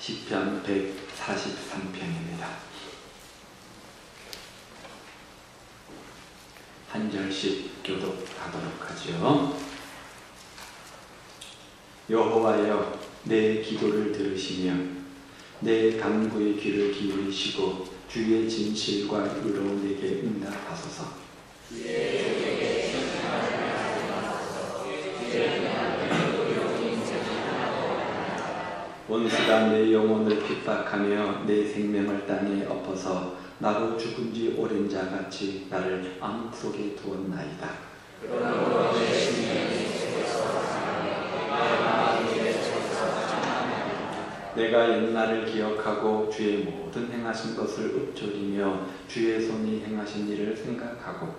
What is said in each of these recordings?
시편 143편입니다. 한 절씩 교독하도록 하죠. 여호와여, 내 기도를 들으시며 내 간구의 귀를 기울이시고 주의 진실과 의로 내게 응답하소서. 원수가 내 영혼을 핍박하며 내 생명을 땅에 엎어서 나로 죽은 지 오랜 자같이 나를 암 속에 두었나이다. 내가 옛날을 기억하고 주의 모든 행하신 것을 읊조리며 주의 손이 행하신 일을 생각하고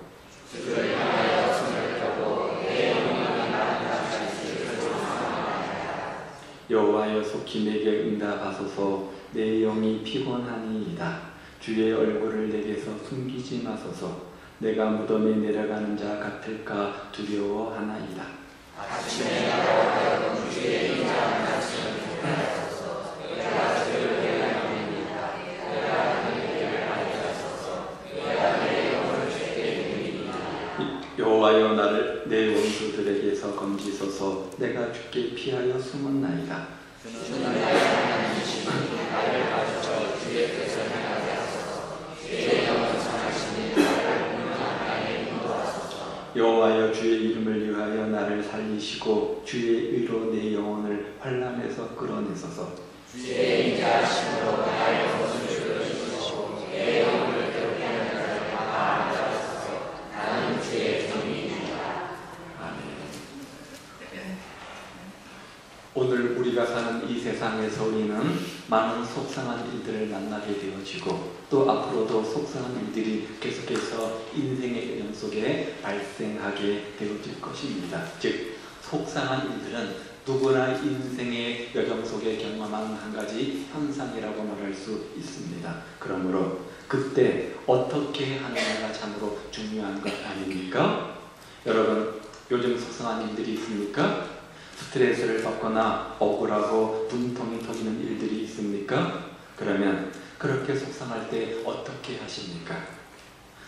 여호와여, 속히 내게 응답하소서. 내 영이 피곤하니이다. 주의 얼굴을 내게서 숨기지 마소서. 내가 무덤에 내려가는 자 같을까 두려워하나이다. 아침에 나와 주의 인자한 말씀을 하소서. 내가 주를 대하옵나이다. 내가 하나님을 알리소서. 내가 내 영혼을 주께 드리리이다. 여호와여, 나를 내 원수들에게서 건지소서. 내가 주께 피하여 숨었나이다. 주는 나의 하나님이시니 나를 가르쳐 주의 뜻을 행하게 하소서. 주의 영은 선하시니 나를 공평한 땅에 인도하소서. 여호와여, 주의 이름을 위하여 나를 살리시고 주의 의로 내 영혼을 환난에서 끌어내소서. 주의 인자하심으로 나의 영혼을 들으시고 내 영혼을 괴롭게 하는 자를 막아내소서. 나는 주의 종이니이다. 아멘. 오늘 우리가 사는 이 세상에서 우리는 많은 속상한 일들을 만나게 되어지고 또 앞으로도 속상한 일들이 계속해서 인생의 여정 속에 발생하게 되어질 것입니다. 즉, 속상한 일들은 누구나 인생의 여정 속에 경험한 한 가지 현상이라고 말할 수 있습니다. 그러므로 그때 어떻게 하느냐가 참으로 중요한 것 아닙니까? 여러분, 요즘 속상한 일들이 있습니까? 스트레스를 받거나 억울하고 분통이 터지는 일들이 있습니까? 그러면 그렇게 속상할 때 어떻게 하십니까?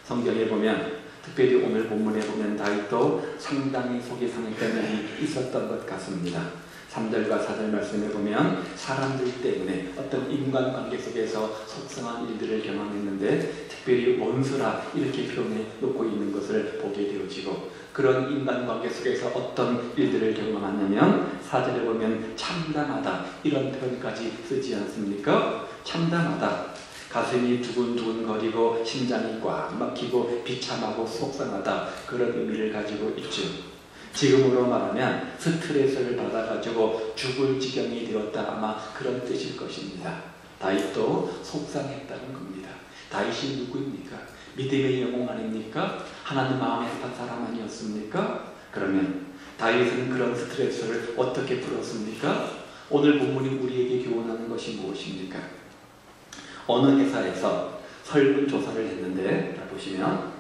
성경에 보면, 특별히 오늘 본문에 보면 다윗도 상당히 속이 상했던 일이 있었던 것 같습니다. 3절과 4절 말씀에 보면 사람들 때문에 어떤 인간관계 속에서 속상한 일들을 경험했는데 특별히 원수라 이렇게 표현해 놓고 있는 것을 보게 되어지고, 그런 인간관계 속에서 어떤 일들을 경험하냐면 4절에 보면 참담하다 이런 표현까지 쓰지 않습니까? 참담하다, 가슴이 두근두근거리고 심장이 꽉 막히고 비참하고 속상하다, 그런 의미를 가지고 있죠. 지금으로 말하면 스트레스를 받아가지고 죽을 지경이 되었다, 아마 그런 뜻일 것입니다. 다윗도 속상했다는 겁니다. 다윗이 누구입니까? 믿음의 영웅 아닙니까? 하나님 마음에 합한 사람 아니었습니까? 그러면 다윗은 그런 스트레스를 어떻게 풀었습니까? 오늘 본문이 우리에게 교훈하는 것이 무엇입니까? 어느 회사에서 설문조사를 했는데, 보시면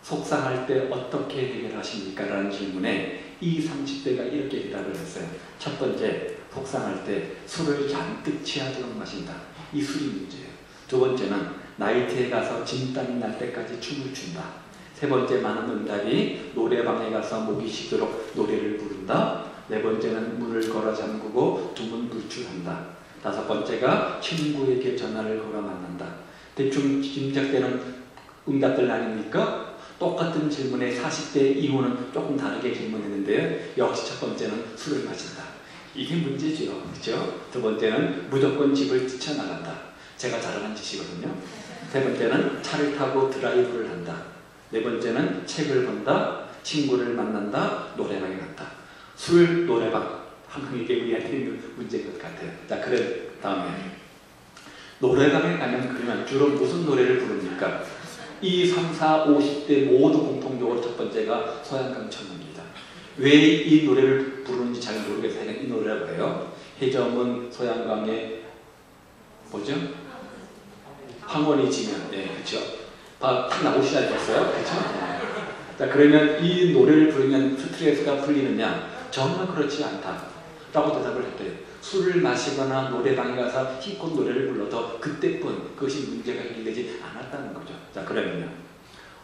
속상할 때 어떻게 해결하십니까? 라는 질문에 20, 30대가 이렇게 대답을 했어요. 첫 번째, 속상할 때 술을 잔뜩 취하도록 마신다. 이 술이 문제예요. 두 번째는 나이트에 가서 진땀이 날 때까지 춤을 춘다. 세 번째 많은 응답이 노래방에 가서 목이 쉬도록 노래를 부른다. 네 번째는 문을 걸어 잠그고 두문 불출한다. 다섯 번째가 친구에게 전화를 걸어 만난다. 대충 짐작되는 응답들 아닙니까? 똑같은 질문에 40대 이후는 조금 다르게 질문했는데요. 역시 첫 번째는 술을 마신다. 이게 문제죠. 그렇죠? 두 번째는 무조건 집을 뛰쳐나간다. 제가 잘하는 짓이거든요. 세 번째는 차를 타고 드라이브를 한다. 네 번째는 책을 본다. 친구를 만난다. 노래방에 간다. 술, 노래방. 항상 이게 우리한테 있는 문제인 것 같아요. 자, 그래 다음에 노래방에 가면 그러면 주로 무슨 노래를 부릅니까? 2, 3, 4, 50대 모두 공통적으로 첫 번째가 소양강천입니다. 왜 이 노래를 부르는지 잘 모르겠어요. 이 노래라고 해요. 해저문 소양강에 뭐죠? 황혼이 지면, 네, 그렇죠. 딱 나오기 시작했어요, 그렇죠? 자, 그러면 이 노래를 부르면 스트레스가 풀리느냐? 정말 그렇지 않다라고 대답을 했대요. 술을 마시거나 노래방에 가서 힘껏 노래를 불러도 그때뿐 그것이 문제가 해결되지 않았다는 거죠. 자, 그러면요,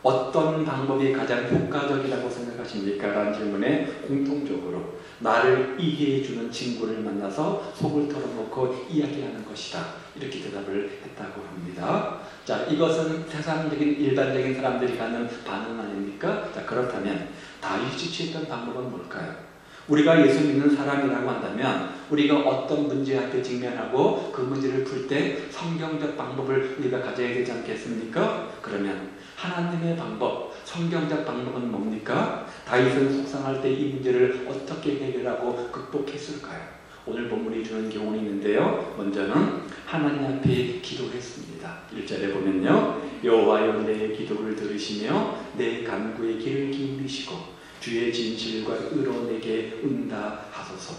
어떤 방법이 가장 효과적이라고 생각하십니까? 라는 질문에 공통적으로 나를 이해해주는 친구를 만나서 속을 털어놓고 이야기하는 것이다, 이렇게 대답을 했다고 합니다. 자, 이것은 세상적인 일반적인 사람들이 갖는 반응 아닙니까? 자, 그렇다면 다윗이 취했던 방법은 뭘까요? 우리가 예수 믿는 사람이라고 한다면 우리가 어떤 문제 앞에 직면하고 그 문제를 풀 때 성경적 방법을 우리가 가져야 되지 않겠습니까? 그러면 하나님의 방법, 성경적 방법은 뭡니까? 다윗은 속상할 때 이 문제를 어떻게 해결하고 극복했을까요? 오늘 본문이 주는 교훈이 있는데요. 먼저는 하나님 앞에 기도했습니다. 1절에 보면요, 여호와여 내 기도를 들으시며 내 간구의 길을 기울이시고 주의 진실과 의로 내게 응답하소서.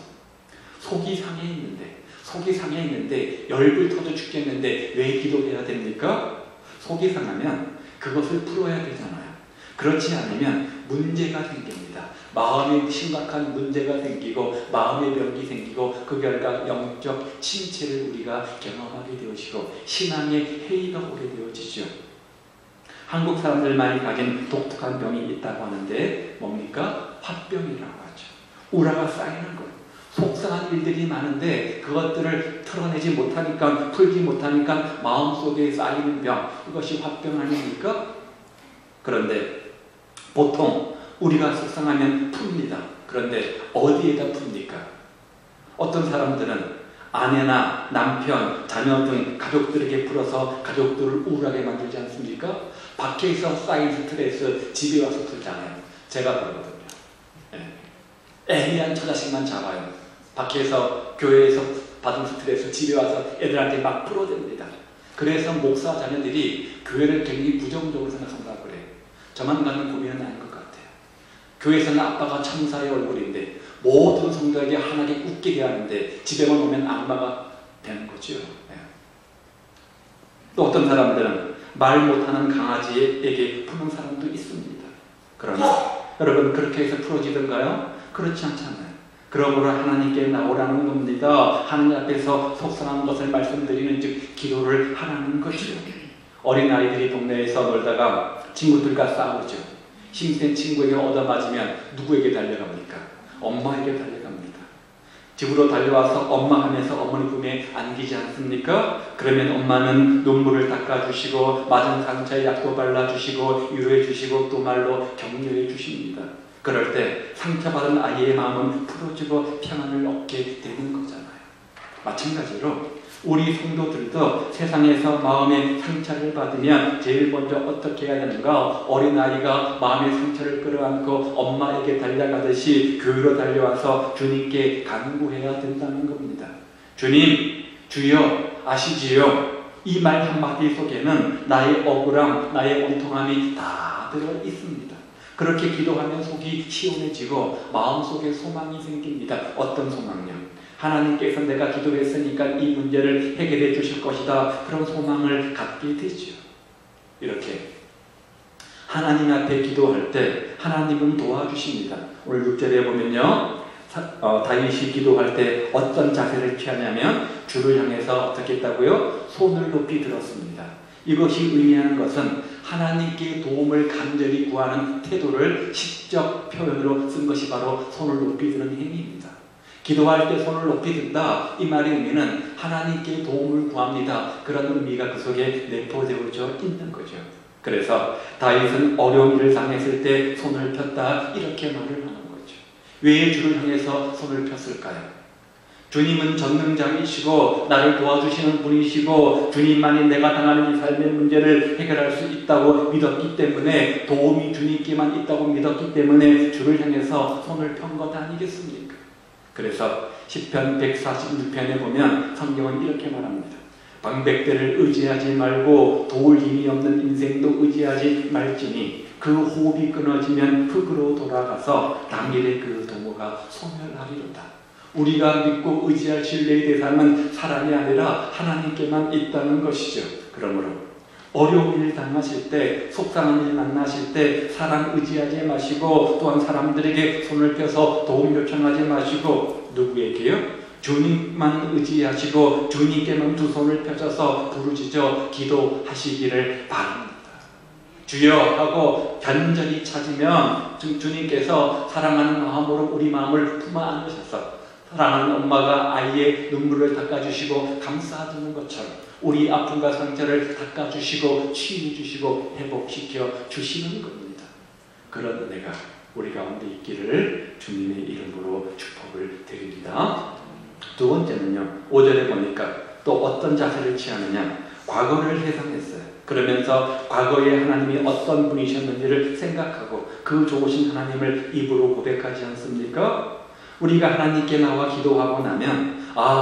속이 상해있는데 열불 터져 죽겠는데 왜 기도해야 됩니까? 속이 상하면 그것을 풀어야 되잖아요. 그렇지 않으면 문제가 생깁니다. 마음에 심각한 문제가 생기고 마음의 병이 생기고 그 결과 영적 침체를 우리가 경험하게 되어지고 신앙의 해이가 오게 되어지죠. 한국 사람들만이 가진 독특한 병이 있다고 하는데 뭡니까? 화병이라고 하죠. 우라가 쌓이는 거예요. 속상한 일들이 많은데 그것들을 털어내지 못하니까, 풀지 못하니까 마음속에 쌓이는 병, 이것이 화병 아닙니까? 그런데 보통 우리가 속상하면 풉니다. 그런데 어디에다 풉니까? 어떤 사람들은 아내나 남편, 자녀 등 가족들에게 풀어서 가족들을 우울하게 만들지 않습니까? 밖에서 쌓인 스트레스 집에 와서 풀잖아요. 제가 그러거든요. 애매한 처자식만 잡아요. 밖에서 교회에서 받은 스트레스 집에 와서 애들한테 막 풀어댑니다. 그래서 목사 자녀들이 교회를 굉장히 부정적으로 생각한다고 그래요. 저만 갖는 고민은 아닌 것 같아요. 교회에서는 아빠가 천사의 얼굴인데 모든 성도에게 환하게 웃게 대하는데 집에만 오면 악마가 되는 거죠. 또 어떤 사람들은 말 못하는 강아지에게 푸는 사람도 있습니다. 그러나 여러분, 그렇게 해서 풀어지던가요? 그렇지 않잖아요. 그러므로 하나님께 나오라는 겁니다. 하나님 앞에서 속상한 것을 말씀드리는 즉 기도를 하라는 거죠. 어린아이들이 동네에서 놀다가 친구들과 싸우죠. 힘센 친구에게 얻어맞으면 누구에게 달려갑니까? 엄마에게 달려갑니다. 집으로 달려와서 엄마 하면서 어머니 품에 안기지 않습니까? 그러면 엄마는 눈물을 닦아주시고 맞은 상처에 약도 발라주시고 위로해주시고 또 말로 격려해 주십니다. 그럴 때 상처받은 아이의 마음은 풀어지고 평안을 얻게 되는 거잖아요. 마찬가지로 우리 성도들도 세상에서 마음의 상처를 받으면 제일 먼저 어떻게 해야 되는가? 어린아이가 마음의 상처를 끌어안고 엄마에게 달려가듯이 교회로 달려와서 주님께 간구해야 된다는 겁니다. 주님, 주여 아시지요? 이 말 한마디 속에는 나의 억울함, 나의 온통함이 다 들어 있습니다. 그렇게 기도하면 속이 시원해지고 마음속에 소망이 생깁니다. 어떤 소망요? 하나님께서 내가 기도했으니까 이 문제를 해결해 주실 것이다, 그런 소망을 갖게 되죠. 이렇게 하나님 앞에 기도할 때 하나님은 도와주십니다. 오늘 6절에 보면요, 다윗이 기도할 때 어떤 자세를 취하냐면 주를 향해서 어떻게 했다고요? 손을 높이 들었습니다. 이것이 의미하는 것은 하나님께 도움을 간절히 구하는 태도를 시적 표현으로 쓴 것이 바로 손을 높이 드는 행위입니다. 기도할 때 손을 높이 든다, 이 말의 의미는 하나님께 도움을 구합니다, 그런 의미가 그 속에 내포되어져 있는 거죠. 그래서 다윗은 어려운 일을 당했을 때 손을 폈다, 이렇게 말을 하는 거죠. 왜 주를 향해서 손을 폈을까요? 주님은 전능자이시고 나를 도와주시는 분이시고 주님만이 내가 당하는 이 삶의 문제를 해결할 수 있다고 믿었기 때문에, 도움이 주님께만 있다고 믿었기 때문에 주를 향해서 손을 편 것 아니겠습니까? 그래서 시편 146편에 보면 성경은 이렇게 말합니다. 방백대를 의지하지 말고 도울 힘이 없는 인생도 의지하지 말지니 그 호흡이 끊어지면 흙으로 돌아가서 당일에 그 도모가 소멸하리로다. 우리가 믿고 의지할 신뢰의 대상은 사람이 아니라 하나님께만 있다는 것이죠. 그러므로 어려운 일 당하실 때, 속상한 일 만나실 때 사람 의지하지 마시고, 또한 사람들에게 손을 펴서 도움 요청하지 마시고, 누구에게요? 주님만 의지하시고 주님께만 두 손을 펴셔서 부르짖어 기도하시기를 바랍니다. 주여 하고 간절히 찾으면 주님께서 사랑하는 마음으로 우리 마음을 품어 안으셔서 사랑하는 엄마가 아이의 눈물을 닦아주시고 감싸주는 것처럼 우리 아픔과 상처를 닦아주시고 치유해주시고 회복시켜 주시는 겁니다. 그런 은혜가 우리 가운데 있기를 주님의 이름으로 축복을 드립니다. 두 번째는요, 5절에 보니까 또 어떤 자세를 취하느냐, 과거를 회상했어요. 그러면서 과거에 하나님이 어떤 분이셨는지를 생각하고 그 좋으신 하나님을 입으로 고백하지 않습니까? 우리가 하나님께 나와 기도하고 나면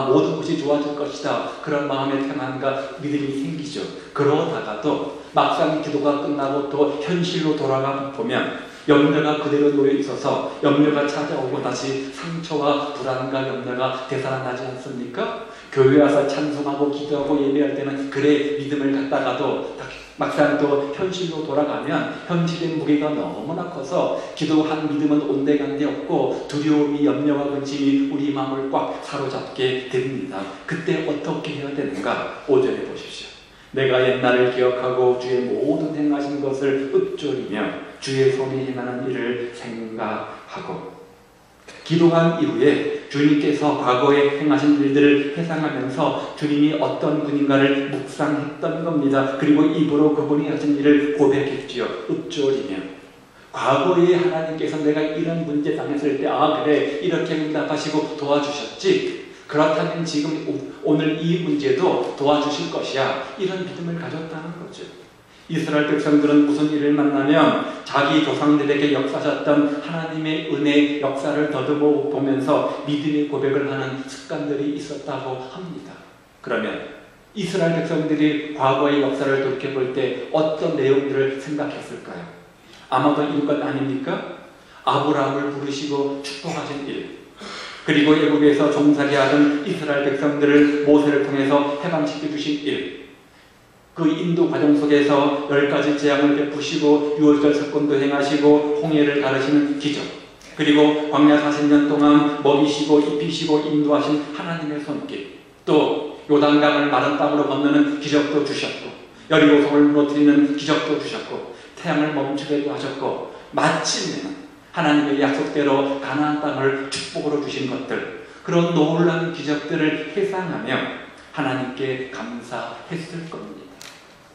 모든 것이 좋아질 것이다, 그런 마음의 태만과 믿음이 생기죠. 그러다가도 막상 기도가 끝나고 또 현실로 돌아가 보면 염려가 그대로 놓여 있어서 염려가 찾아오고 다시 상처와 불안과 염려가 되살아나지 않습니까? 교회 와서 찬송하고 기도하고 예배할 때는 그래 믿음을 갖다가도 막상 또 현실로 돌아가면 현실의 무게가 너무나 커서 기도한 믿음은 온데간데 없고 두려움이 염려와 근심이 우리 마음을 꽉 사로잡게 됩니다. 그때 어떻게 해야 되는가? 5절에 보십시오. 내가 옛날을 기억하고 주의 모든 행하신 것을 읊조리며 주의 손이 행하는 일을 생각하고. 기도한 이후에 주님께서 과거에 행하신 일들을 회상하면서 주님이 어떤 분인가를 묵상했던 겁니다. 그리고 입으로 그분이 하신 일을 고백했지요. 읊조리며. 과거에 하나님께서 내가 이런 문제 당했을 때 그래 이렇게 응답하시고 도와주셨지, 그렇다면 지금 오늘 이 문제도 도와주실 것이야, 이런 믿음을 가졌다는 거죠. 이스라엘 백성들은 무슨 일을 만나면 자기 조상들에게 역사하셨던 하나님의 은혜 역사를 더듬어 보면서 믿음의 고백을 하는 습관들이 있었다고 합니다. 그러면 이스라엘 백성들이 과거의 역사를 돌이켜볼 때 어떤 내용들을 생각했을까요? 아마도 이것 아닙니까? 아브라함을 부르시고 축복하신 일, 그리고 애국에서 종살이 하던 이스라엘 백성들을 모세를 통해서 해방시켜 주신 일, 그 인도 과정 속에서 10가지 재앙을 베푸시고 6월절 사건도 행하시고 홍해를 가르시는 기적, 그리고 광야 40년 동안 먹이시고 입히시고 인도하신 하나님의 손길, 또 요단강을 마른 땅으로 건너는 기적도 주셨고 여리고성을 무너뜨리는 기적도 주셨고 태양을 멈추게도 하셨고 마침내 하나님의 약속대로 가나안 땅을 축복으로 주신 것들, 그런 놀라운 기적들을 회상하며 하나님께 감사했을 겁니다.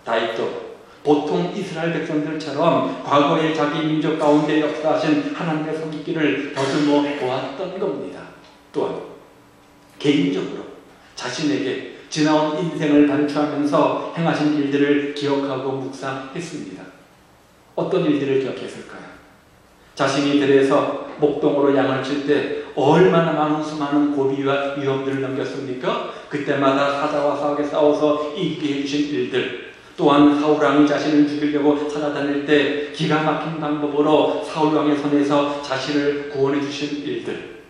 다윗도 보통 이스라엘 백성들처럼 과거의 자기 민족 가운데 역사하신 하나님의 손길을 더듬어 보았던 겁니다. 또한 개인적으로 자신에게 지나온 인생을 반추하면서 행하신 일들을 기억하고 묵상했습니다. 어떤 일들을 기억했을까요? 자신이 들에서 목동으로 양을 칠 때 얼마나 많은 수많은 고비와 위험들을 넘겼습니까? 그때마다 사자와 싸우게 싸워서 이기게 해주신 일들, 또한 사울왕이 자신을 죽이려고 찾아다닐 때 기가 막힌 방법으로 사울왕의 손에서 자신을 구원해 주신 일들,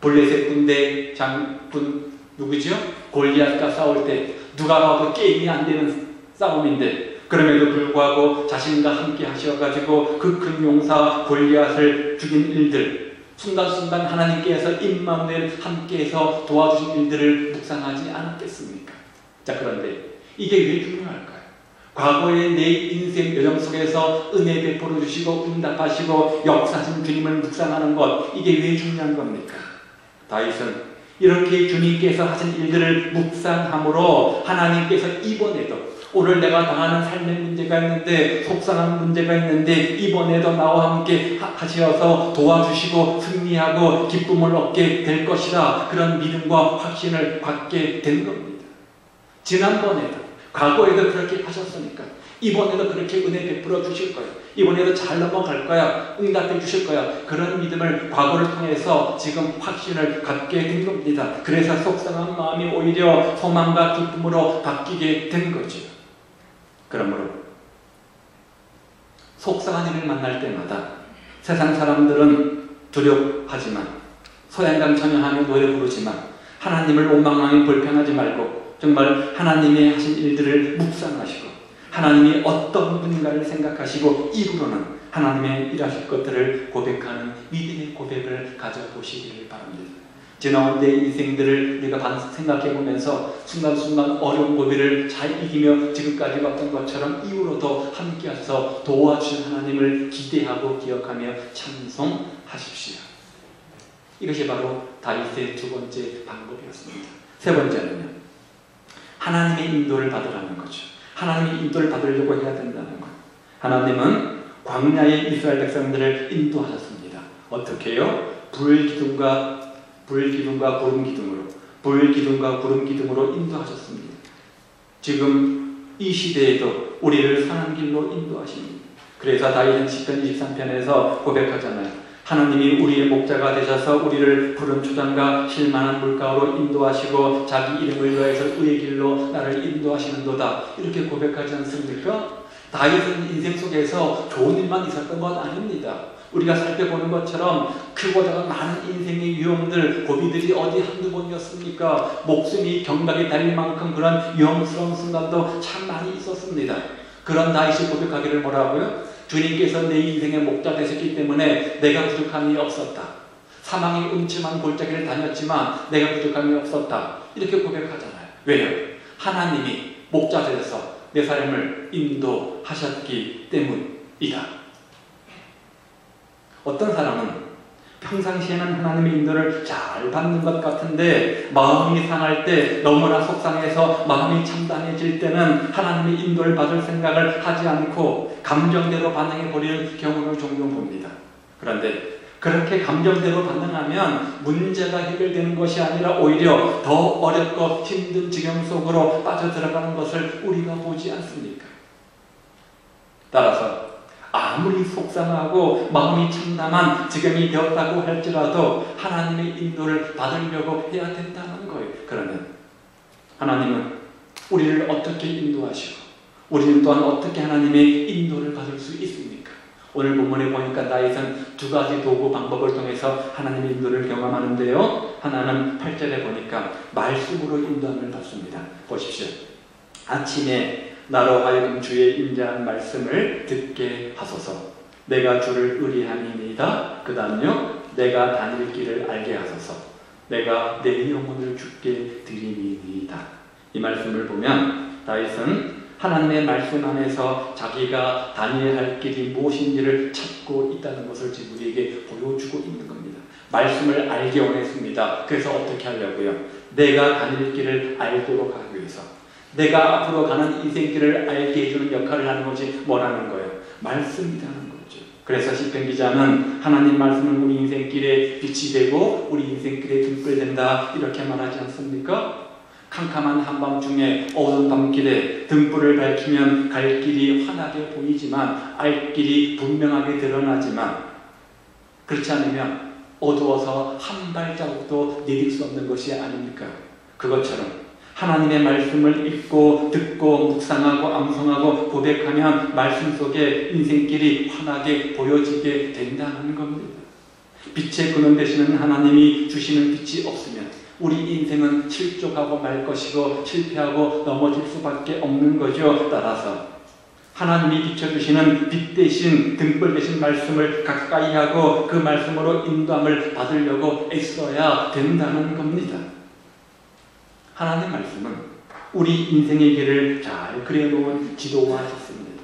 블레셋 군대 장군 누구죠? 골리앗과 싸울 때 누가 봐도 게임이 안 되는 싸움인데 그럼에도 불구하고 자신과 함께 하셔가지고 그 큰 용사 골리앗을 죽인 일들, 순간순간 하나님께서 임마누엘 함께해서 도와주신 일들을 묵상하지 않았겠습니까? 자, 그런데 이게 왜 중요할까요? 과거의 내 인생 여정 속에서 은혜 베풀어 주시고 응답하시고 역사하신 주님을 묵상하는 것, 이게 왜 중요한 겁니까? 다윗은 이렇게 주님께서 하신 일들을 묵상함으로 하나님께서 이번에도 오늘 내가 당하는 삶의 문제가 있는데, 속상한 문제가 있는데 이번에도 나와 함께 하셔서 도와주시고 승리하고 기쁨을 얻게 될 것이다, 그런 믿음과 확신을 갖게 된 겁니다. 지난번에도 과거에도 그렇게 하셨으니까 이번에도 그렇게 은혜 베풀어 주실 거예요. 이번에도 잘 넘어갈 거야, 응답해 주실 거야, 그런 믿음을 과거를 통해서 지금 확신을 갖게 된 겁니다. 그래서 속상한 마음이 오히려 소망과 기쁨으로 바뀌게 된 거죠. 그러므로 속상한 일을 만날 때마다 세상 사람들은 두려워하지만, 소양강 찬양하며 노래 부르지만 하나님을 원망하며 불평하지 말고 정말 하나님의 하신 일들을 묵상하시고 하나님이 어떤 분인가를 생각하시고 입으로는 하나님의 일하실 것들을 고백하는 믿음의 고백을 가져보시기를 바랍니다. 지나온 내 인생들을 우리가 생각해 보면서 순간순간 어려운 고비를 잘 이기며 지금까지 왔던 것처럼 이후로도 함께 하셔서 도와주신 하나님을 기대하고 기억하며 찬송하십시오. 이것이 바로 다윗의 두 번째 방법이었습니다. 세 번째는요, 하나님의 인도를 받으라는 거죠. 하나님의 인도를 받으려고 해야 된다는 거예요. 하나님은 광야의 이스라엘 백성들을 인도하셨습니다. 어떻게 해요? 불기둥과 구름 기둥으로 인도하셨습니다. 지금 이 시대에도 우리를 선한 길로 인도하십니다. 그래서 다윗은 시편 23편에서 고백하잖아요. 하나님이 우리의 목자가 되셔서 우리를 푸른 초장과 실만한 물가로 인도하시고 자기 이름을 위하여서 의의 길로 나를 인도하시는도다. 이렇게 고백하지 않습니까? 다윗은 인생 속에서 좋은 일만 있었던 건 아닙니다. 우리가 살펴보는 것처럼 크고 작은 많은 인생의 위험들, 고비들이 어디 한두 번이었습니까? 목숨이 경각에 달릴 만큼 그런 위험스러운 순간도 참 많이 있었습니다. 그런 다윗이 고백하기를 뭐라고요? 주님께서 내 인생의 목자 되셨기 때문에 내가 부족함이 없었다. 사망의 음침한 골짜기를 다녔지만 내가 부족함이 없었다. 이렇게 고백하잖아요. 왜요? 하나님이 목자 되셔서 내 삶을 인도하셨기 때문이다. 어떤 사람은 평상시에는 하나님의 인도를 잘 받는 것 같은데 마음이 상할 때, 너무나 속상해서 마음이 참담해질 때는 하나님의 인도를 받을 생각을 하지 않고 감정대로 반응해버리는 경우를 종종 봅니다. 그런데 그렇게 감정대로 반응하면 문제가 해결되는 것이 아니라 오히려 더 어렵고 힘든 지경 속으로 빠져들어가는 것을 우리가 보지 않습니까? 따라서 아무리 속상하고 마음이 참담한 지경이 되었다고 할지라도 하나님의 인도를 받으려고 해야 된다는 거예요. 그러면 하나님은 우리를 어떻게 인도하시고 우리는 또한 어떻게 하나님의 인도를 받을 수 있습니까? 오늘 본문에 보니까 다윗은 두 가지 도구 방법을 통해서 하나님의 인도를 경험하는데요. 하나는 8절에 보니까 말씀으로 인도함을 받습니다. 보십시오. 아침에 나로 하여금 주의 인자한 말씀을 듣게 하소서. 내가 주를 의리함이니이다. 그 다음요, 내가 다닐 길을 알게 하소서. 내가 내 영혼을 주께 드리니이다. 이 말씀을 보면 다윗은 하나님의 말씀 안에서 자기가 다녀야 할 길이 무엇인지를 찾고 있다는 것을 지금 우리에게 보여주고 있는 겁니다. 말씀을 알게 원했습니다. 그래서 어떻게 하려고요? 내가 다닐 길을 알도록 하기 위해서, 내가 앞으로 가는 인생길을 알게 해주는 역할을 하는 것이 뭐라는 거예요? 말씀이라는 거죠. 그래서 시편 기자는 하나님 말씀은 우리 인생길에 빛이 되고 우리 인생길에 등불이 된다, 이렇게 말하지 않습니까? 캄캄한 한밤중에 어두운 밤길에 등불을 밝히면 갈 길이 환하게 보이지만, 알 길이 분명하게 드러나지만, 그렇지 않으면 어두워서 한 발자국도 내딜 수 없는 것이 아닙니까? 그것처럼 하나님의 말씀을 읽고 듣고 묵상하고 암송하고 고백하면 말씀 속에 인생길이 환하게 보여지게 된다는 겁니다. 빛의 근원 되시는 하나님이 주시는 빛이 없으면 우리 인생은 실족하고 말 것이고 실패하고 넘어질 수밖에 없는 거죠. 따라서 하나님이 비춰주시는 빛 대신 등불 대신 말씀을 가까이 하고 그 말씀으로 인도함을 받으려고 애써야 된다는 겁니다. 하나님 말씀은 우리 인생의 길을 잘 그려놓은 지도화셨습니다.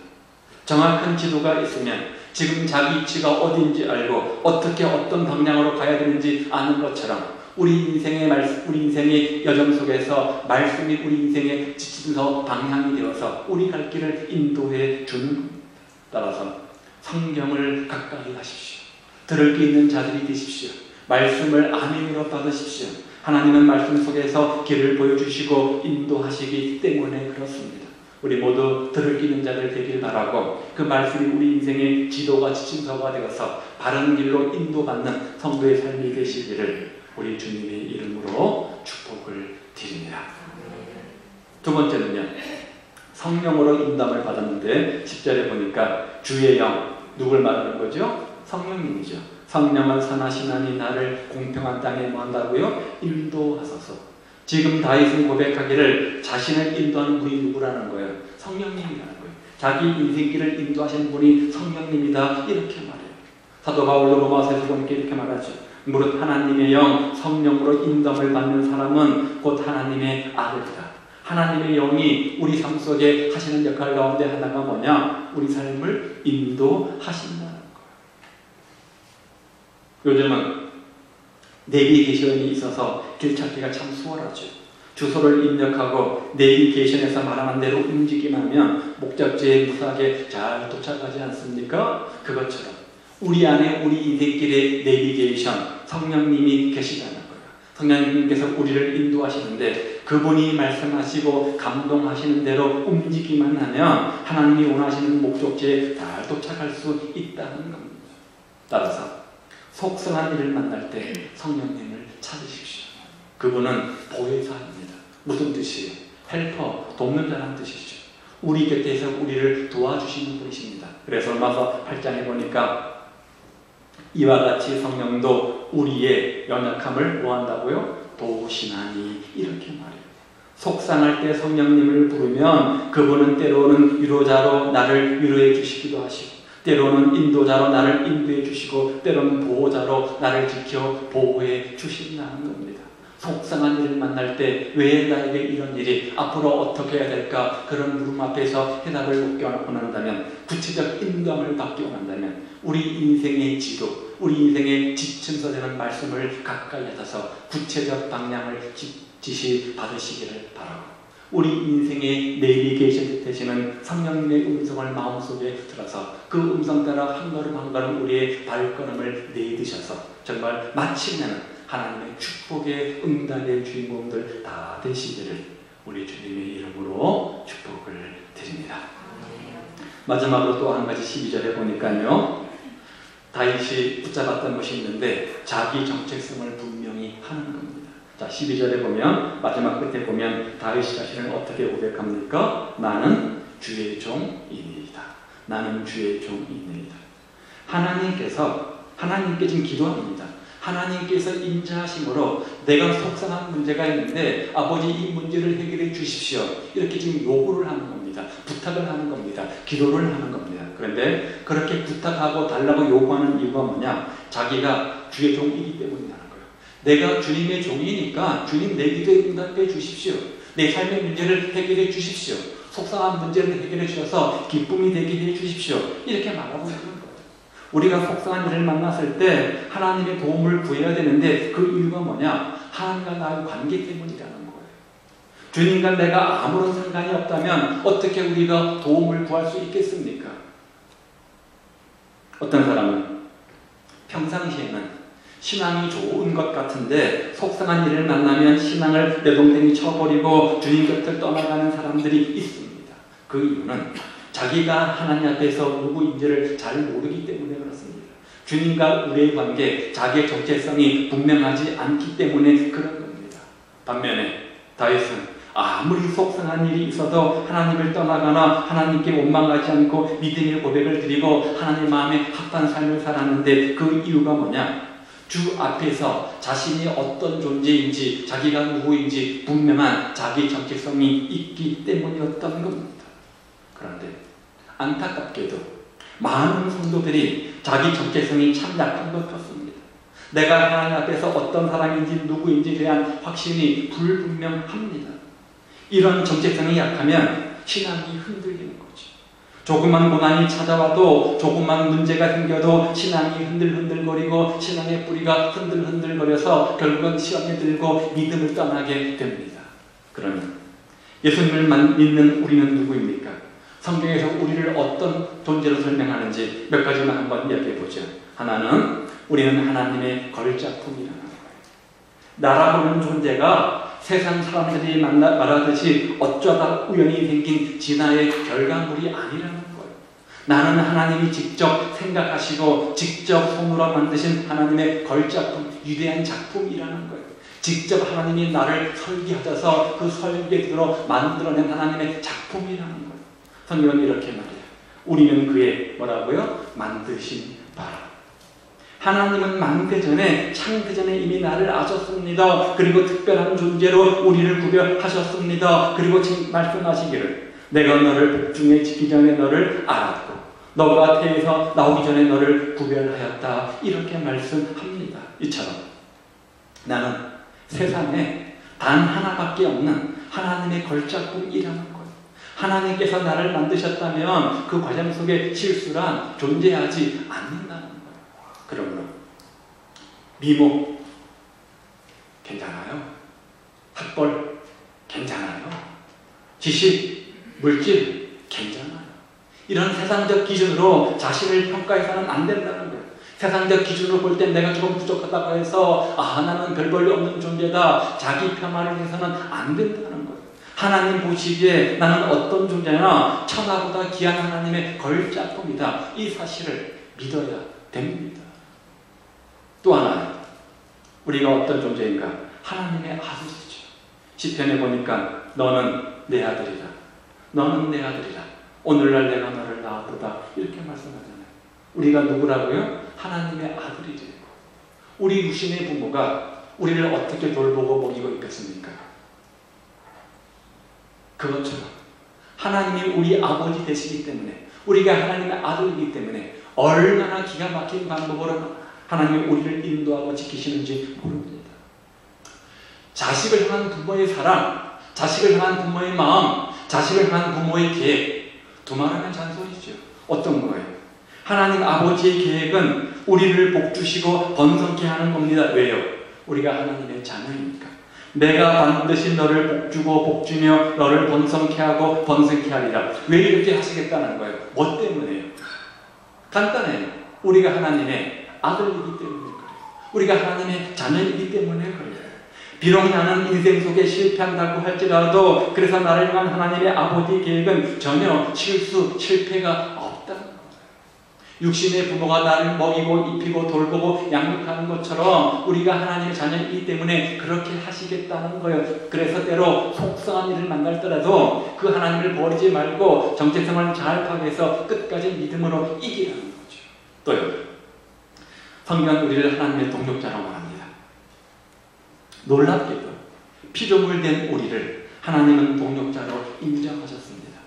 정확한 지도가 있으면 지금 자기 위치가 어딘지 알고 어떻게 어떤 방향으로 가야 되는지 아는 것처럼 우리 인생의 여정 속에서 말씀이 우리 인생의 지침서 방향이 되어서 우리 갈 길을 인도해 주는 겁니다. 따라서 성경을 가까이 하십시오. 들을 게 있는 자들이 되십시오. 말씀을 아멘으로 받으십시오. 하나님은 말씀 속에서 길을 보여주시고 인도하시기 때문에 그렇습니다. 우리 모두 들을 게 있는 자들 되길 바라고, 그 말씀이 우리 인생의 지도가 지침서가 되어서 바른 길로 인도받는 성도의 삶이 되시기를 우리 주님의 이름으로 축복을 드립니다. 두 번째는요, 성령으로 인도함을 받았는데 10절에 보니까 주의 영, 누굴 말하는 거죠? 성령님이죠. 성령은 선하신 하나님 나를 공평한 땅에 뭐한다고요? 인도하소서. 지금 다윗은 고백하기를 자신을 인도하는 분이 누구라는 거예요? 성령님이라는 거예요. 자기 인생길을 인도하시는 분이 성령님이다, 이렇게 말해요. 사도 바울도 로마서에서 보니까 이렇게 말하죠. 무릇 하나님의 영 성령으로 인도함을 받는 사람은 곧 하나님의 아들이다. 하나님의 영이 우리 삶 속에 하시는 역할 가운데 하나가 뭐냐? 우리 삶을 인도하신다는 거예요. 요즘은 내비게이션이 있어서 길 찾기가 참 수월하죠. 주소를 입력하고 내비게이션에서 말하는 대로 움직이면 하면 목적지에 무사하게 잘 도착하지 않습니까? 그것처럼 우리 안에 우리 인생길의 내비게이션 성령님이 계시다는 거예요. 성령님께서 우리를 인도하시는데 그분이 말씀하시고 감동하시는 대로 움직이만 하면 하나님이 원하시는 목적지에 잘 도착할 수 있다는 겁니다. 따라서 속성한 일을 만날 때 성령님을 찾으십시오. 그분은 보혜사입니다. 무슨 뜻이에요? 헬퍼, 돕는 자라는 뜻이죠. 우리 곁에서 우리를 도와주시는 분이십니다. 그래서 로마서 8장에 보니까 이와 같이 성령도 우리의 연약함을 뭐한다고요? 도우시나니 이렇게 말해요. 속상할 때 성령님을 부르면 그분은 때로는 위로자로 나를 위로해 주시기도 하시고 때로는 인도자로 나를 인도해 주시고 때로는 보호자로 나를 지켜 보호해 주신다는 겁니다. 속상한 일을 만날 때 왜 나에게 이런 일이 앞으로 어떻게 해야 될까 그런 물음 앞에서 해답을 못 원한다면 구체적 인도함을 받기 원한다면 우리 인생의 지도 우리 인생의 지침서 되는 말씀을 가까이 하셔서 구체적 방향을 지시 받으시기를 바라고 우리 인생의 내비게이션 되시는 성령님의 음성을 마음속에 들어서 그 음성 따라 한 걸음 한 걸음 우리의 발걸음을 내딛으셔서 정말 마침내는 하나님의 축복의 응답의 주인공들 다 되시기를 우리 주님의 이름으로 축복을 드립니다. 마지막으로 또 한 가지 12절에 보니까요. 다윗이 붙잡았던 것이 있는데 자기 정체성을 분명히 하는 겁니다. 자, 12절에 보면 마지막 끝에 보면 다윗이 자신을 어떻게 고백합니까? 나는 주의 종이니이다. 나는 주의 종이니이다. 하나님께 지금 기도합니다. 하나님께서 인자하심으로 내가 속상한 문제가 있는데 아버지 이 문제를 해결해 주십시오. 이렇게 지금 요구를 하는 겁니다. 부탁을 하는 겁니다. 기도를 하는 겁니다. 그런데 그렇게 부탁하고 달라고 요구하는 이유가 뭐냐? 자기가 주의 종이기 때문이라는 거예요. 내가 주님의 종이니까 주님 내 기도에 응답해 주십시오. 내 삶의 문제를 해결해 주십시오. 속상한 문제를 해결해 주셔서 기쁨이 되게 해 주십시오. 이렇게 말하고 있는 거예요. 우리가 속상한 일을 만났을 때 하나님의 도움을 구해야 되는데 그 이유가 뭐냐? 하나님과 나의 관계 때문이라는 거예요. 주님과 내가 아무런 상관이 없다면 어떻게 우리가 도움을 구할 수 있겠습니까? 어떤 사람은 평상시에는 신앙이 좋은 것 같은데 속상한 일을 만나면 신앙을 내동댕이 쳐버리고 주님 곁을 떠나가는 사람들이 있습니다. 그 이유는 자기가 하나님 앞에서 누구인지를 잘 모르기 때문에 그렇습니다. 주님과 우리의 관계, 자기의 정체성이 분명하지 않기 때문에 그런 겁니다. 반면에 다윗은 아무리 속상한 일이 있어도 하나님을 떠나거나 하나님께 원망하지 않고 믿음의 고백을 드리고 하나님 마음에 합한 삶을 살았는데 그 이유가 뭐냐? 주 앞에서 자신이 어떤 존재인지 자기가 누구인지 분명한 자기 정체성이 있기 때문이었던 겁니다. 그런데 안타깝게도 많은 성도들이 자기 정체성이 참 약한 것 같습니다. 내가 하나님 앞에서 어떤 사람인지 누구인지에 대한 확신이 불분명합니다. 이런 정체성이 약하면 신앙이 흔들리는 거죠. 조그만 고난이 찾아와도 조그만 문제가 생겨도 신앙이 흔들흔들거리고 신앙의 뿌리가 흔들흔들거려서 결국은 시험에 들고 믿음을 떠나게 됩니다. 그러면 예수님을 믿는 우리는 누구입니까? 성경에서 우리를 어떤 존재로 설명하는지 몇 가지만 한번 이야기해 보죠. 하나는 우리는 하나님의 걸작품이라는 거예요. 나라보는 존재가 세상 사람들이 말하듯이 어쩌다 우연히 생긴 진화의 결과물이 아니라는 거예요. 나는 하나님이 직접 생각하시고 직접 손으로 만드신 하나님의 걸작품, 위대한 작품이라는 거예요. 직접 하나님이 나를 설계하셔서 그 설계대로 만들어낸 하나님의 작품이라는 거예요. 성경은 이렇게 말해요. 우리는 그의 뭐라고요? 만드신 바라. 하나님은 창대 전에 이미 나를 아셨습니다. 그리고 특별한 존재로 우리를 구별하셨습니다. 그리고 말씀하시기를 내가 너를 복중에 짓기 전에 너를 알았고 너가 태에서 나오기 전에 너를 구별하였다. 이렇게 말씀합니다. 이처럼 나는 세상에 단 하나밖에 없는 하나님의 걸작품이라는 거예요. 하나님께서 나를 만드셨다면 그 과정 속에 실수란 존재하지 않는다는 거예요. 그러므로 미모 괜찮아요. 학벌 괜찮아요. 지식, 물질 괜찮아요. 이런 세상적 기준으로 자신을 평가해서는 안 된다는 거예요. 세상적 기준으로 볼 때 내가 조금 부족하다고 해서 나는 별 볼일 없는 존재다. 자기 폄하를 해서는 안 된다는 거예요. 하나님 보시기에 나는 어떤 존재나 천하보다 귀한 하나님의 걸작품이다. 이 사실을 믿어야 됩니다. 또 하나, 우리가 어떤 존재인가? 하나님의 아들이죠. 시편에 보니까 너는 내 아들이다. 너는 내 아들이다. 오늘날 내가 너를 낳았다. 이렇게 말씀하잖아요. 우리가 누구라고요? 하나님의 아들이래요. 우리 육신의 부모가 우리를 어떻게 돌보고 먹이고 있겠습니까? 그것처럼 하나님이 우리 아버지 되시기 때문에, 우리가 하나님의 아들이기 때문에 얼마나 기가 막힌 방법으로 하나님이 우리를 인도하고 지키시는지 모릅니다. 자식을 향한 부모의 사랑, 자식을 향한 부모의 마음, 자식을 향한 부모의 계획, 두말하면 잔소리죠. 어떤 거예요? 하나님 아버지의 계획은 우리를 복주시고 번성케 하는 겁니다. 왜요? 우리가 하나님의 자녀이니까. 내가 반드시 너를 복주고 복주며 너를 번성케 하고 번성케 하리라. 왜 이렇게 하시겠다는 거예요? 뭐 때문에요? 간단해요. 우리가 하나님의 아들이기 때문에 그래요. 우리가 하나님의 자녀이기 때문에 그래요. 비록 나는 인생 속에 실패한다고 할지라도 그래서 나를 향한 하나님의 아버지 계획은 전혀 실패가 없다는 거예요. 육신의 부모가 나를 먹이고 입히고 돌보고 양육하는 것처럼 우리가 하나님의 자녀이기 때문에 그렇게 하시겠다는 거예요. 그래서 때로 속상한 일을 만날더라도 그 하나님을 버리지 말고 정체성을 잘 파악해서 끝까지 믿음으로 이기라는 거죠. 또요, 성경은 우리를 하나님의 동력자라고 말합니다. 놀랍게도 피조물 된 우리를 하나님은 동력자로 인정하셨습니다.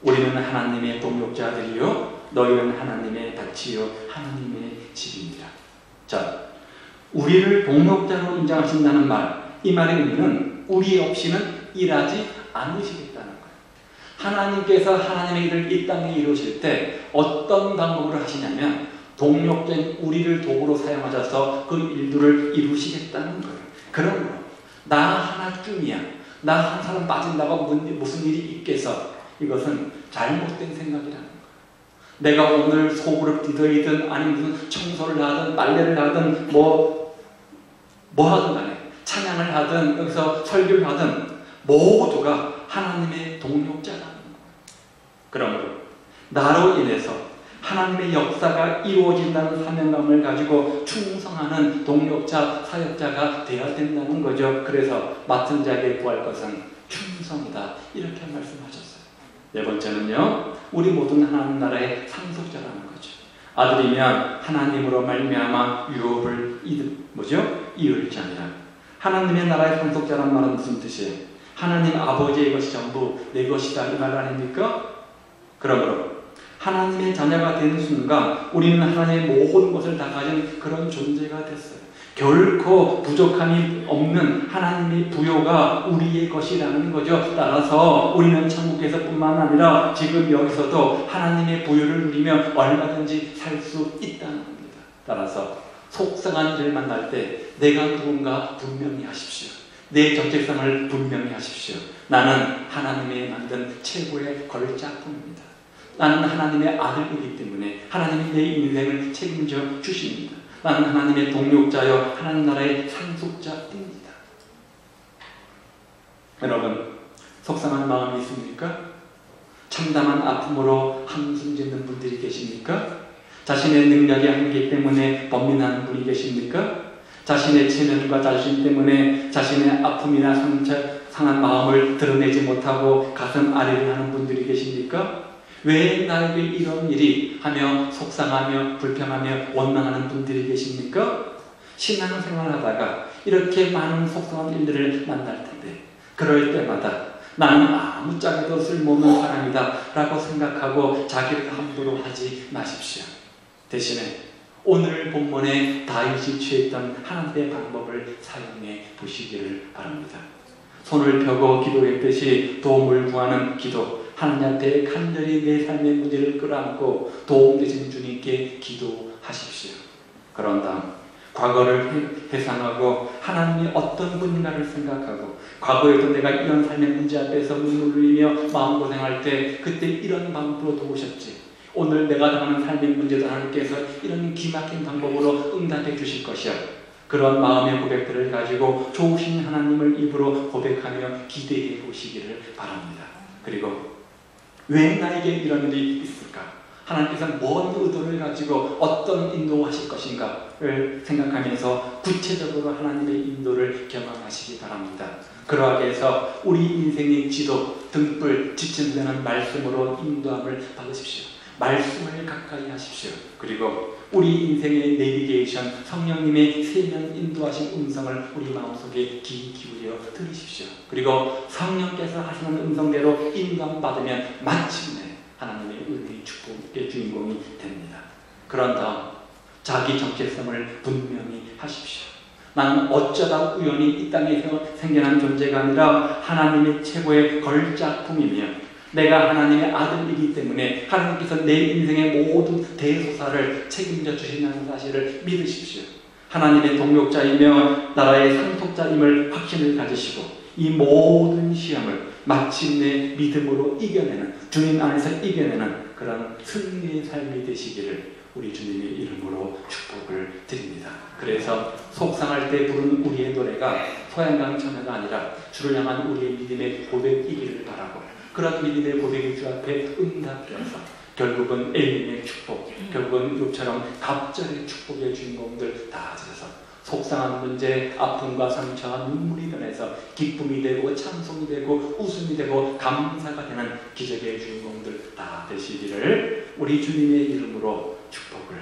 우리는 하나님의 동력자들이요 너희는 하나님의 밭이요 하나님의 집입니다. 자, 우리를 동력자로 인정하신다는 말, 이 말의 의미는 우리 없이는 일하지 않으시겠다는 거예요. 하나님께서 하나님의 일을 이 땅에 이루실 때 어떤 방법으로 하시냐면 동력자인 우리를 도구로 사용하셔서 그 일들을 이루시겠다는 거예요. 그러므로 나 하나쯤이야, 나 한 사람 빠진다고 무슨 일이 있겠어? 이것은 잘못된 생각이라는 거예요. 내가 오늘 소그룹 디더이든 아니면 무슨 청소를 하든 빨래를 하든 뭐 하든 간에 찬양을 하든 여기서 설교를 하든 모두가 하나님의 동력자라는 거예요. 그러므로 나로 인해서 하나님의 역사가 이루어진다는 사명감을 가지고 충성하는 동력자, 사역자가 되어야 된다는 거죠. 그래서 맡은 자에게 구할 것은 충성이다. 이렇게 말씀하셨어요. 네 번째는요, 우리 모두는 하나님 나라의 상속자라는 거죠. 아들이면 하나님으로 말미암아 유업을 이을 자니라. 하나님의 나라의 상속자란 말은 무슨 뜻이에요? 하나님 아버지의 것이 전부 내 것이다, 이 말 아닙니까? 그러므로 하나님의 자녀가 되는 순간 우리는 하나님의 모든 것을 다 가진 그런 존재가 됐어요. 결코 부족함이 없는 하나님의 부요가 우리의 것이라는 거죠. 따라서 우리는 천국에서 뿐만 아니라 지금 여기서도 하나님의 부요를 누리며 얼마든지 살 수 있다는 겁니다. 따라서 속상한 일을 만날 때 내가 누군가 분명히 하십시오. 내 정체성을 분명히 하십시오. 나는 하나님의 만든 최고의 걸작품입니다. 나는 하나님의 아들이기 때문에 하나님이 내 인생을 책임져 주십니다. 나는 하나님의 동력자여 하나님 나라의 상속자입니다. 여러분, 속상한 마음이 있습니까? 참담한 아픔으로 한숨 짓는 분들이 계십니까? 자신의 능력의 한계 때문에 번민하는 분이 계십니까? 자신의 체면과 자신 때문에 자신의 아픔이나 상한 마음을 드러내지 못하고 가슴 아래를 하는 분들이 계십니까? 왜 나에게 이런 일이 하며 속상하며 불평하며 원망하는 분들이 계십니까? 신앙생활을 하다가 이렇게 많은 속상한 일들을 만날 텐데 그럴 때마다 나는 아무짝에도 쓸모없는 사람이다 라고 생각하고 자기를 함부로 하지 마십시오. 대신에 오늘 본문에 다윗이 취했던 하나님의 방법을 사용해 보시기를 바랍니다. 손을 펴고 기도했듯이 도움을 구하는 기도, 하나님 앞에 간절히 내 삶의 문제를 끌어안고 도움 되신 주님께 기도하십시오. 그런 다음 과거를 회상하고 하나님이 어떤 분인가를 생각하고, 과거에도 내가 이런 삶의 문제 앞에서 눈물 흘리며 마음고생할 때 그때 이런 방법으로 도우셨지, 오늘 내가 당하는 삶의 문제도 하나님께서 이런 기막힌 방법으로 응답해 주실 것이야. 그런 마음의 고백들을 가지고 좋으신 하나님을 입으로 고백하며 기대해 보시기를 바랍니다. 그리고 왜 나에게 이런 일이 있을까? 하나님께서 뭔 의도를 가지고 어떤 인도하실 것인가를 생각하면서 구체적으로 하나님의 인도를 경험하시기 바랍니다. 그러하게 해서 우리 인생의 지도, 등불, 지침되는 말씀으로 인도함을 받으십시오. 말씀을 가까이 하십시오. 그리고 우리 인생의 내비게이션, 성령님의 세면 인도하신 음성을 우리 마음속에 귀 기울여 들으십시오. 그리고 성령께서 하시는 음성대로 인도받으면 마침내 하나님의 은혜의 축복의 주인공이 됩니다. 그런 다음 자기 정체성을 분명히 하십시오. 나는 어쩌다 우연히 이 땅에서 생겨난 존재가 아니라 하나님의 최고의 걸작품이며 내가 하나님의 아들이기 때문에 하나님께서 내 인생의 모든 대소사를 책임져 주신다는 사실을 믿으십시오. 하나님의 동력자이며 나라의 상속자임을 확신을 가지시고 이 모든 시험을 마침내 믿음으로 이겨내는, 주님 안에서 이겨내는 그런 승리의 삶이 되시기를 우리 주님의 이름으로 축복을 드립니다. 그래서 속상할 때 부르는 우리의 노래가 소양강 찬양가 아니라 주를 향한 우리의 믿음의 고백이기를 바라고, 그런 믿음의 고백이 주 앞에 응답되어서 결국은 엘림의 축복, 결국은 욥처럼 갑절의 축복의 주인공들 다 찾아서 속상한 문제, 아픔과 상처와 눈물이 변해서 기쁨이 되고 찬송이 되고 웃음이 되고 감사가 되는 기적의 주인공들 다 되시기를 우리 주님의 이름으로 축복을